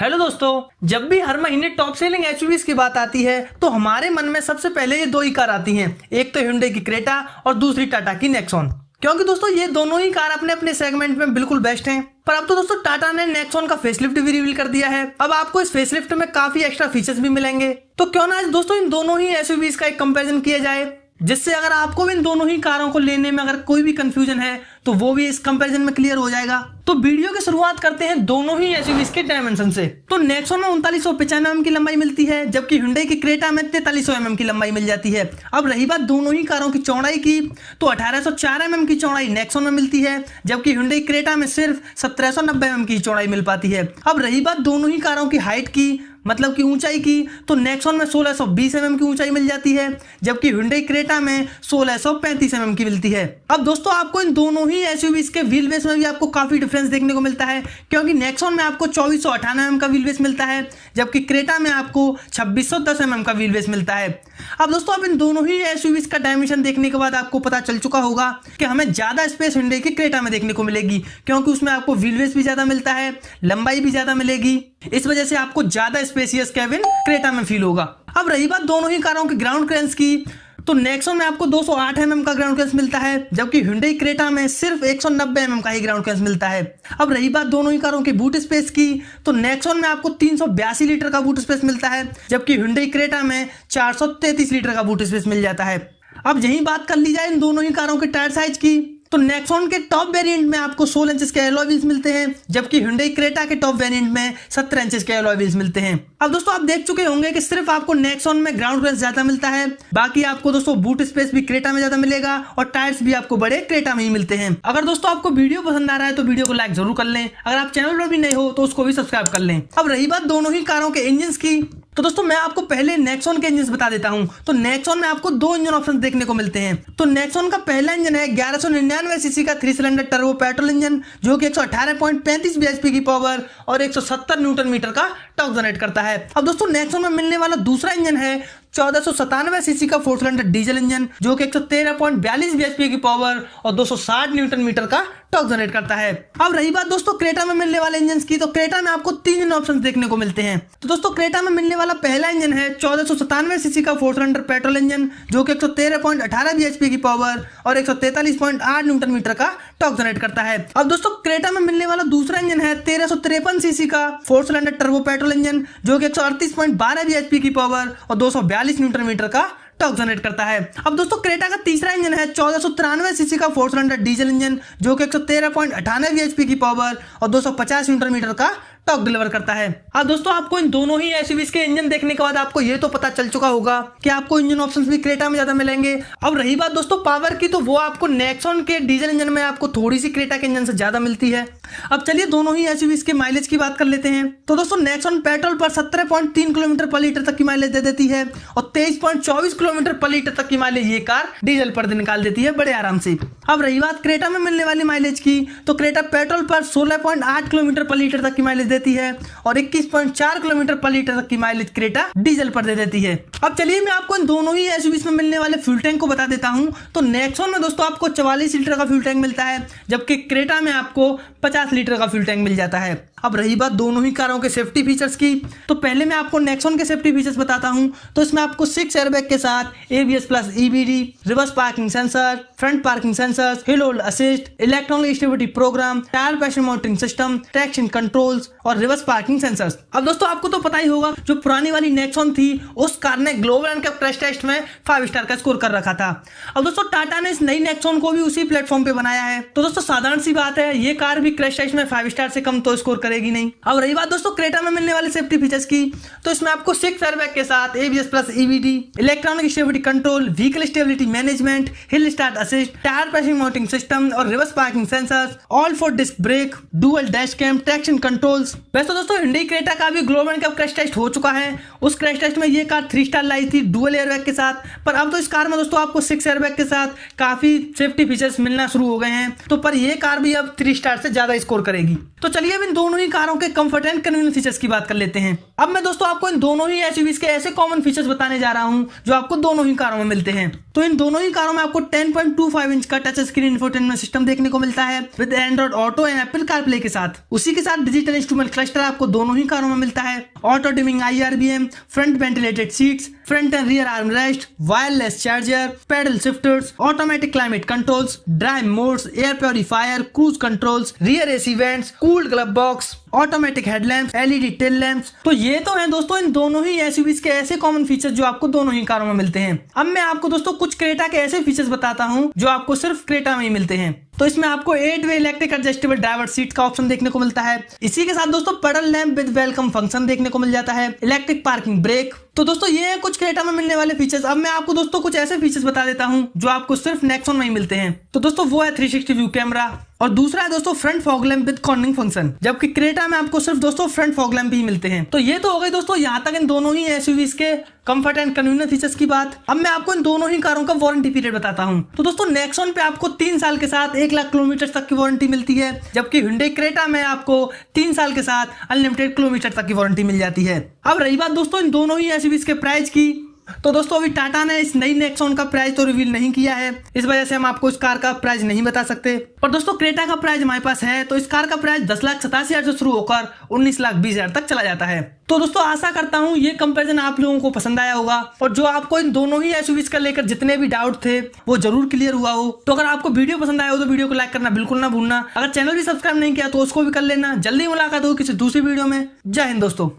Hello दोस्तों, जब भी हर महीने टॉप सेलिंग एसयूवीज की बात आती है तो हमारे मन में सबसे पहले ये दो ही कार आती हैं। एक तो Hyundai की क्रेटा और दूसरी टाटा की नेक्सॉन। क्योंकि दोस्तों ये दोनों ही कार अपने अपने सेगमेंट में बिल्कुल बेस्ट हैं। पर अब तो दोस्तों टाटा ने नेक्सॉन का फेसलिफ्ट भी रिवील कर दिया है। अब आपको इस फेसलिफ्ट में काफी एक्स्ट्रा फीचर्स भी मिलेंगे। तो क्यों ना आज दोस्तों इन दोनों ही एसयूवीज का एक कंपैरिजन किया जाए, जिससे अगर आपको भी इन दोनों ही कारों को लेने में अगर कोई भी कंफ्यूजन है तो वो भी इस कंपैरिजन में क्लियर हो जाएगा। तो वीडियो की शुरुआत करते हैं दोनों ही एसयूवीज के डायमेंशन से। तो नेक्सॉन में 3995 mm की लंबाई मिलती है, जबकि Hyundai की क्रेटा में 4300 mm की लंबाई मिल जाती है। अब रही बात दोनों ही कारों की चौड़ाई की, तो 1804 mm की चौड़ाई नेक्सॉन में मिलती है, जबकि Hyundai क्रेटा में सिर्फ 1790 mm की चौड़ाई मिल पाती है। अब रही बात दोनों ही कारों की हाइट की, मतलब की ऊंचाई की, तो नेक्सॉन में 1620 mm की ऊंचाई मिल जाती है, जबकि Hyundai क्रेटा में 1635 mm की मिलती है। अब दोस्तों आपको इन दोनों ही एसयूवीज के व्हील बेस में भी आपको काफी डिफरेंस देखने को मिलता है, क्योंकि नेक्सॉन में आपको 2498 mm का व्हील बेस मिलता है, जबकि क्रेटा में आपको 2610 mm का व्हील बेस मिलता है। अब दोस्तों अब इन दोनों ही एसयूवीज का डायमेंशन देखने के बाद आपको पता चल चुका होगा कि हमें ज्यादा स्पेस Hyundai की क्रेटा में देखने को मिलेगी, क्योंकि उसमें आपको व्हील बेस भी ज्यादा मिलता है, लंबाई भी ज्यादा मिलेगी। इस वजह से आपको ज्यादा स्पेसियस केबिन क्रेटा में फील होगा। अब रही बात दोनों ही कारों की ग्राउंड क्लियरेंस की, तो नेक्सॉन में आपको 208 mm का ग्राउंड क्लियरेंस मिलता है, जबकि Hyundai क्रेटा में सिर्फ 190 mm का ही ग्राउंड क्लियरेंस मिलता है। अब रही बात दोनों ही कारों के बूट स्पेस की, तो नेक्सॉन में आपको 382 लीटर का बूट स्पेस मिलता है, जबकि Hyundai क्रेटा में 433 लीटर का बूट स्पेस मिल जाता है। अब यही बात कर ली जाए इन दोनों ही कारों के टायर साइज की, तो नेक्सॉन के टॉप वेरिएंट में आपको 16 इंच के एलॉय व्हील्स मिलते हैं, जबकि Hyundai क्रेटा के टॉप वेरिएंट में 17 इंच के एलॉय व्हील्स मिलते हैं। अब दोस्तों आप देख चुके होंगे कि सिर्फ आपको नेक्सॉन में ग्राउंड क्लियरेंस ज्यादा मिलता है, बाकी आपको दोस्तों बूट स्पेस भी क्रेटा में ज्यादा मिलेगा और टायर्स भी आपको बड़े क्रेटा में ही मिलते हैं। अगर दोस्तों आपको वीडियो पसंद आ रहा है तो वीडियो को लाइक जरूर कर लें। अगर आप चैनल पर भी नए हो तो उसको भी सब्सक्राइब कर लें। अब रही बात दोनों ही कारों के इंजन की, तो दोस्तों मैं आपको पहले नेक्सॉन के इंजन बता देता हूं। तो नेक्सॉन में आपको दो इंजन ऑप्शन देखने को मिलते हैं। तो नेक्सॉन का पहला इंजन है 1199 सीसी का 3 सिलेंडर टर्बो पेट्रोल इंजन, जो कि 118.35 bhp की पावर और 170 न्यूटन मीटर का टॉर्क जनरेट करता है। अब दोस्तों नेक्सॉन में मिलने वाला दूसरा इंजन है 1497 सीसी का 4 सिलेंडर डीजल इंजन, जो कि 113.42 bhp की पावर और 260 न्यूटन मीटर का टॉर्क जनरेट करता है। अब रही बात दोस्तों क्रेटा में मिलने वाले इंजन की, तो क्रेटा में आपको 3 इंजन ऑप्शन देखने को मिलते हैं। तो दोस्तों क्रेटा में मिलने वाला पहला इंजन है 1497 सीसी का 4 सिलेंडर पेट्रोल इंजन, जो कि 113.18 bhp की पावर और 143.8 न्यूटन मीटर का टॉर्क जनरेट करता है। अब दोस्तों क्रेटा में मिलने वाला दूसरा इंजन है 1353 सीसी का 4 सिलेंडर टर्बो पेट्रोल इंजन, जो कि 138.12 bhp की पावर और 242 न्यूटन मीटर का टॉर्क जनरेट करता है। अब दोस्तों क्रेटा का तीसरा इंजन है 1493 सीसी का 4 सिलेंडर डीजल इंजन, जो कि 113.98 bhp की पावर और 250 न्यूटन मीटर का टॉर्क डिलीवर करता है। अब दोस्तों आपको इन दोनों ही एसयूवीज के इंजन देखने के बाद आपको ये तो पता चल चुका होगा कि आपको इंजन ऑप्शंस भी क्रेटा में ज्यादा मिलेंगे। अब रही बात दोस्तों पावर की, तो वो आपको नेक्सॉन के डीजल इंजन में आपको थोड़ी सी क्रेटा के इंजन से ज्यादा मिलती है। अब चलिए दोनों ही एसयूवीज के माइलेज की बात कर लेते हैं। तो दोस्तों नेक्सॉन पेट्रोल पर 17.3 किलोमीटर पर लीटर तक की माइलेज दे देती है और 23.24 किलोमीटर पर लीटर तक की माइलेज ये कार डीजल पर निकाल देती है बड़े आराम से। अब रही बात क्रेटा में मिलने वाली माइलेज की, तो क्रेटा पेट्रोल पर 16.8 किलोमीटर पर लीटर तक की माइलेज देती है और 21.4 किलोमीटर पर लीटर तक की माइलेज क्रेटा डीजल पर दे देती है। अब चलिए मैं आपको इन दोनों ही एसयूवीज में मिलने वाले फ्यूल टैंक को बता देता हूं। तो नेक्सॉन में दोस्तों आपको 44 लीटर का फ्यूल टैंक मिलता है, जबकि क्रेटा में आपको 50 लीटर का फ्यूल टैंक मिल जाता है। अब रही बात दोनों ही कारों के सेफ्टी फीचर्स की, तो पहले मैं आपको नेक्सॉन के सेफ्टी फीचर्स बताता हूं। तो इसमें आपको 6 एयरबैग के साथ ABS plus EBD, reverse parking sensor, front parking sensors, hill hold assist, electronic stability programme, tyre pressure monitoring system, traction controls और रिवर्स पार्किंग सेंसर्स। अब दोस्तों आपको तो पता ही होगा, जो पुरानी वाली नेक्सॉन थी उस कार ने ग्लोबल एनकैप क्रैश टेस्ट में 5 स्टार का स्कोर कर रखा था। अब दोस्तों टाटा ने इस नई नेक्सॉन को भी उसी प्लेटफॉर्म पे बनाया है। तो दोस्तों साधारण सी बात है, ये कार भी क्रैश टेस्ट में 5 स्टार से कम तो स्कोर करेगी नहीं। अब रही बात दोस्तों क्रेटा में मिलने वाले सेफ्टी फीचर्स की, तो इसमें आपको 6 एयरबैग के साथ ABS plus EBD, electronic stability control, vehicle stability management, hill start assist, tyre pressure monitoring system और reverse parking sensors, all 4 disc brake, dual dash cam, traction controls. वैसे दोस्तों Hyundai क्रेटा का भी ग्लोबल एनकैप क्रैश टेस्ट हो चुका है। उस crash test में ये कार 3 स्टार लाई थी डुअल एयरबैग के साथ, पर अब तो इस कार में दोस्तों आपको 6 एयरबैग के साथ काफी सेफ्टी फीचर्स मिलना शुरू हो गए हैं। तो पर ये कार भी अब 3 स्टार से ज्यादा स्कोर करेगी। तो चलिए अब इन दोनों ही कारों के कंफर्ट एंड कन्वीनियंस फीचर्स की बात कर लेते हैं। अब मैं दोस्तों आपको इन दोनों ही एसयूवीज के ऐसे कॉमन फीचर्स बताने जा रहा हूं जो आपको दोनों ही कारों में मिलते हैं। तो इन दोनों ही कारों में आपको 10.25 इंच का टच स्क्रीन इंफोटेनमेंट सिस्टम देखने को मिलता है with Android auto and Apple CarPlay के साथ। उसी के साथ डिजिटल इंस्ट्रूमेंट क्लस्टर आपको दोनों ही कारों में मिलता है, auto dimming IRBM, front ventilated seats, front end rear arm rest, wireless charger, paddle shifters, automatic climate controls, drive modes, air purifier, cruise controls, rear AC vents, cooled glove box, automatic headlamps, LED tail lamps. तो ये तो है दोस्तों इन दोनों ही SUVs के ऐसे common features जो आपको दोनों ही कारों में मिलते हैं। अब मैं आपको दोस्तों कुछ क्रेटा के ऐसे फीचर्स बताता हूँ जो आपको सिर्फ क्रेटा में ही मिलते हैं। तो इसमें आपको 8-वे इलेक्ट्रिक एडजस्टेबल ड्राइवर सीट का ऑप्शन देखने को मिलता है। इसी के साथ दोस्तों puddle lamp with welcome function देखने को मिल जाता है, इलेक्ट्रिक पार्किंग ब्रेक। तो दोस्तों ये है कुछ क्रेटा में मिलने वाले फीचर्स। अब मैं आपको दोस्तों कुछ ऐसे फीचर्स बता देता हूं जो आपको सिर्फ नेक्सॉन में ही मिलते हैं। तो दोस्तों वो है 360 व्यू कैमरा और दूसरा है दोस्तों front fog lamp with cornering function, जबकि क्रेटा में आपको सिर्फ दोस्तों फ्रंट फॉग लैंप ही मिलते हैं। तो ये तो हो गई दोस्तों यहाँ तक इन दोनों ही SUVs के कंफर्ट एंड कन्वीनियंस फीचर्स की बात। अब मैं आपको इन दोनों ही कारों का वारंटी पीरियड बताता हूँ। तो दोस्तों नेक्सॉन पे आपको 3 साल के साथ 1 लाख किलोमीटर तक की वारंटी मिलती है, जबकि Hyundai क्रेटा में आपको 3 साल के साथ अनलिमिटेड किलोमीटर तक की वारंटी मिल जाती है। अब रही बात दोस्तों इन दोनों ही SUVs के प्राइस की, तो दोस्तों अभी टाटा ने इस नई नेक्सॉन का प्राइस तो रिवील नहीं किया है, इस वजह से हम आपको इस कार का प्राइस नहीं बता सकते। पर दोस्तों क्रेटा का प्राइस हमारे पास है, तो इस कार का प्राइस 10,87,000 से शुरू होकर 19,20,000 तक चला जाता है। तो दोस्तों आशा करता हूँ ये कंपैरिजन आप लोगों को पसंद आया होगा और जो आपको इन दोनों ही SUVs का लेकर जितने भी डाउट थे वो जरूर क्लियर हुआ हो। तो अगर आपको वीडियो पसंद आया हो तो वीडियो को लाइक करना बिल्कुल ना भूलना। अगर चैनल भी सब्सक्राइब नहीं किया तो उसको भी कर लेना। जल्दी मुलाकात हो किसी दूसरी वीडियो में। जय हिंद दोस्तों।